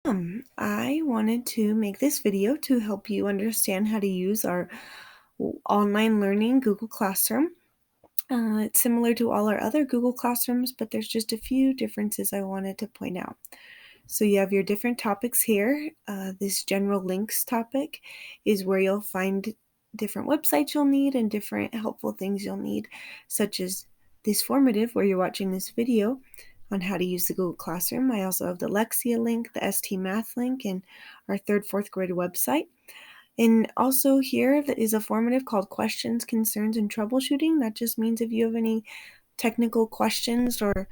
I wanted to make this video to help you understand how to use our online learning Google Classroom. It's similar to all our other Google Classrooms, but there's just a few differences I wanted to point out. So you have your different topics here. This general links topic is where you'll find different websites you'll need and different helpful things you'll need, such as this formative where you're watching this video on how to use the Google Classroom. I also have the Lexia link, the ST Math link, and our 3rd, 4th grade website. And also here is a formative called Questions, Concerns, and Troubleshooting. That just means if you have any technical questions or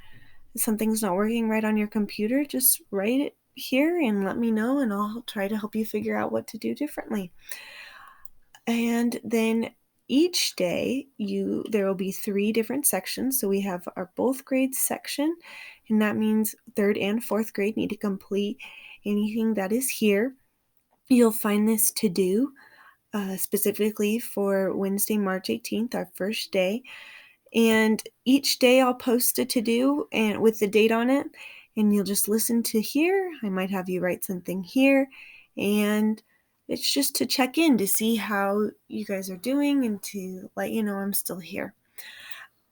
something's not working right on your computer, just write it here and let me know, and I'll try to help you figure out what to do differently. And then each day there will be 3 different sections. So we have our both grades section, and that means 3rd and 4th grade need to complete anything that is here. You'll find this to do specifically for Wednesday, March 18th, our first day. And each day I'll post a to-do and with the date on it, and you'll just listen to here. I might have you write something here, and it's just to check in to see how you guys are doing and to let you know I'm still here.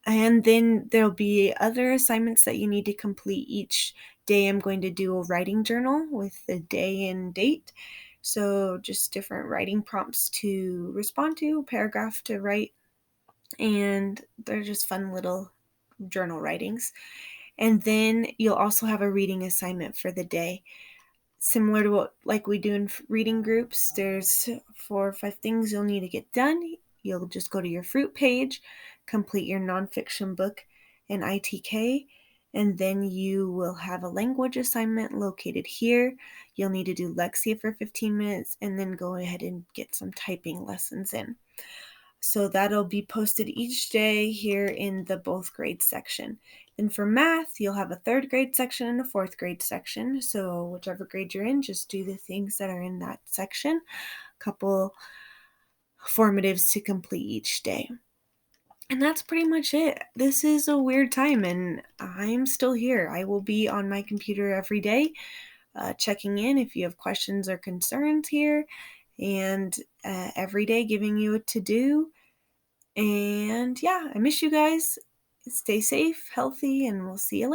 And then there'll be other assignments that you need to complete each day. I'm going to do a writing journal with the day and date. So just different writing prompts to respond to, a paragraph to write, and they're just fun little journal writings. And then you'll also have a reading assignment for the day. Similar to what like we do in reading groups, there's 4 or 5 things you'll need to get done. You'll just go to your fruit page, complete your nonfiction book and ITK, and then you will have a language assignment located here. You'll need to do Lexia for 15 minutes and then go ahead and get some typing lessons in. So that'll be posted each day here in the both grades section. And for math, you'll have a 3rd grade section and a 4th grade section. So whichever grade you're in, just do the things that are in that section. A couple formatives to complete each day. And that's pretty much it. This is a weird time, and I'm still here. I will be on my computer every day, checking in if you have questions or concerns here, and every day giving you a to-do. And yeah, I miss you guys. Stay safe, healthy, and we'll see you later.